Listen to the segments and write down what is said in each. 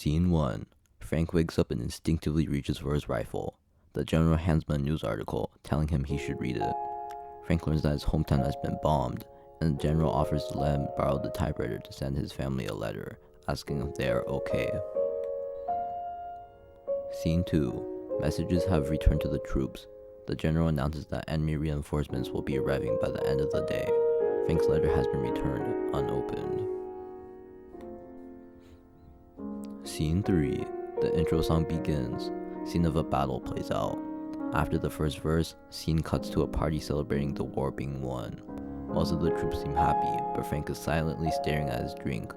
Scene 1. Frank wakes up and instinctively reaches for his rifle. The general hands him a news article, telling him he should read it. Frank learns that his hometown has been bombed, and the general offers to let him borrow the typewriter to send his family a letter, asking if they are okay. Scene 2. Messages have returned to the troops. The general announces that enemy reinforcements will be arriving by the end of the day. Frank's letter has been returned, unopened. Scene 3. The intro song begins. Scene of a battle plays out. After the first verse, scene cuts to a party celebrating the war being won. Most of the troops seem happy, but Frank is silently staring at his drink.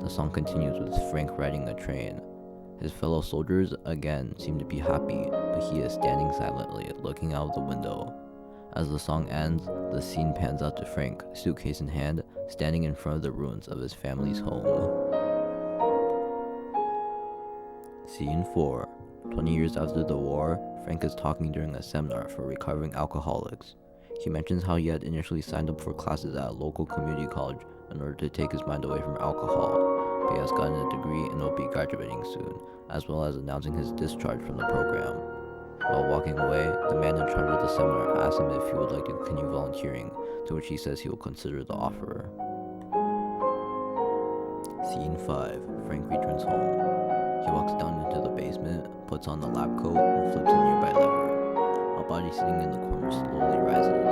The song continues with Frank riding a train. His fellow soldiers again seem to be happy, but he is standing silently, looking out of the window. As the song ends, the scene pans out to Frank, suitcase in hand, standing in front of the ruins of his family's home. Scene 4. 20 years after the war, Frank is talking during a seminar for recovering alcoholics. He mentions how he had initially signed up for classes at a local community college in order to take his mind away from alcohol, but he has gotten a degree and will be graduating soon, as well as announcing his discharge from the program. While walking away, the man in charge of the seminar asks him if he would like to continue volunteering, to which he says he will consider the offer. Scene 5. Frank returns home. He walks down into the basement, puts on the lab coat, and flips a nearby lever. A body sitting in the corner slowly rises.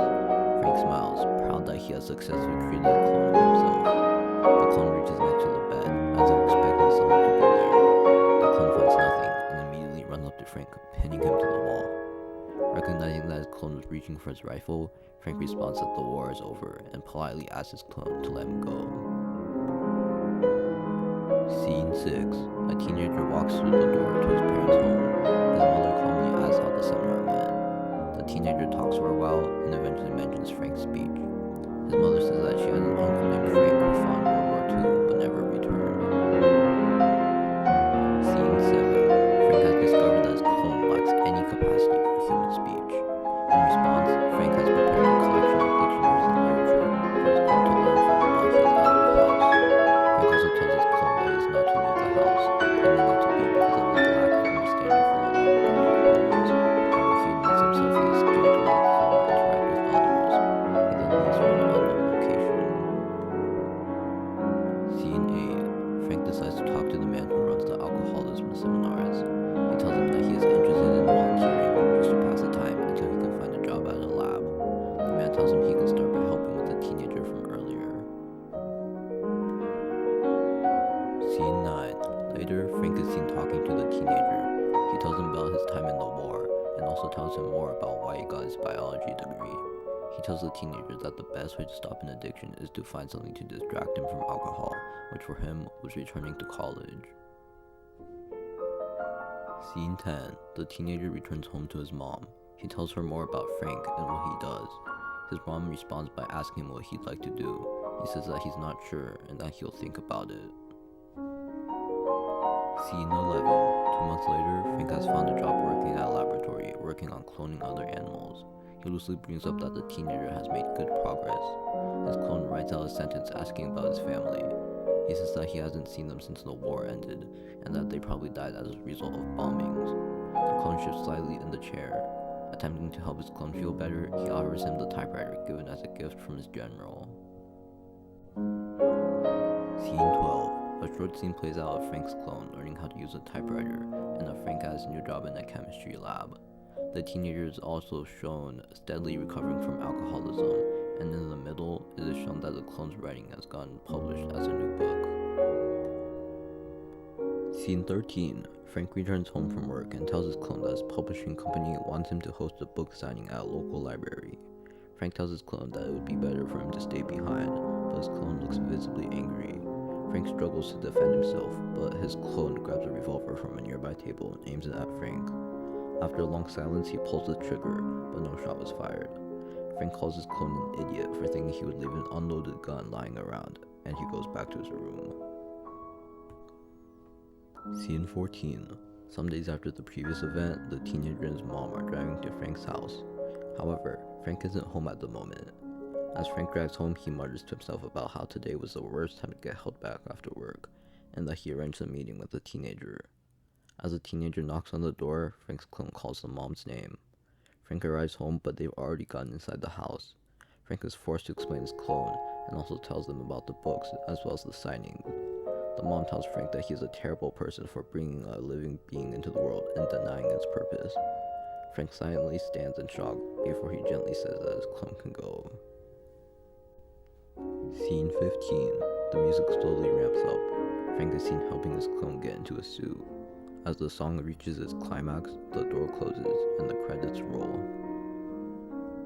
Frank smiles, proud that he has successfully created a clone of himself. The clone reaches next to the bed, as if expecting someone to be there. The clone finds nothing, and immediately runs up to Frank, pinning him to the wall. Recognizing that his clone was reaching for his rifle, Frank responds that the war is over, and politely asks his clone to let him go. Scene 6. A teenager walks through the door to his parents' home. His mother calmly asks how the seminar went. The teenager talks for a while and eventually mentions Frank's speech. His mother says that she has an uncle named Frank who fought in World War II but never returned. Scene 7. Frank has discovered that his clone lacks any capacity for human speech. In response, Frank has prepared a collection of dictionaries and literature for his clone to learn from while he is out of the house. Frank also tells his clone that he is not to leave the house, claiming that to be because of his lack of understanding for the language of components. However, he admits himself he is scared to let the clone interact with others. He then leaves for an unknown location. Scene 8. Frank decides to talk to the man who runs the alcoholism seminars. He tells him that he is interested in volunteering just to pass the time until he can find a job at a lab. The man tells him he can start by helping with the teenager from earlier. Scene 9. Later, Frank is seen talking to the teenager. He tells him about his time in the war, and also tells him more about why he got his biology degree. He tells the teenager that the best way to stop an addiction is to find something to distract him from alcohol, which for him was returning to college. Scene 10. The teenager returns home to his mom. He tells her more about Frank and what he does. His mom responds by asking him what he'd like to do. He says that he's not sure and that he'll think about it. Scene 11. 2 months later, Frank has found a job working at a laboratory, working on cloning other animals. He loosely brings up that the teenager has made good progress. His clone writes out a sentence asking about his family. He says that he hasn't seen them since the war ended, and that they probably died as a result of bombings. The clone shifts slightly in the chair. Attempting to help his clone feel better, he offers him the typewriter given as a gift from his general. Scene 12. A short scene plays out of Frank's clone learning how to use a typewriter, and of Frank at his new job in a chemistry lab. The teenager is also shown steadily recovering from alcoholism, and in the middle, it is shown that the clone's writing has gotten published as a new book. Scene 13. Frank returns home from work and tells his clone that his publishing company wants him to host a book signing at a local library. Frank tells his clone that it would be better for him to stay behind, but his clone looks visibly angry. Frank struggles to defend himself, but his clone grabs a revolver from a nearby table and aims it at Frank. After a long silence, he pulls the trigger, but no shot was fired. Frank calls his clone an idiot for thinking he would leave an unloaded gun lying around, and he goes back to his room. Scene 14. Some days after the previous event, the teenager and his mom are driving to Frank's house. However, Frank isn't home at the moment. As Frank drives home, he mutters to himself about how today was the worst time to get held back after work, and that he arranged a meeting with the teenager. As the teenager knocks on the door, Frank's clone calls the mom's name. Frank arrives home, but they've already gotten inside the house. Frank is forced to explain his clone, and also tells them about the books, as well as the signing. The mom tells Frank that he is a terrible person for bringing a living being into the world and denying its purpose. Frank silently stands in shock before he gently says that his clone can go. Scene 15. The music slowly ramps up. Frank is seen helping his clone get into a suit. As the song reaches its climax, the door closes and the credits roll.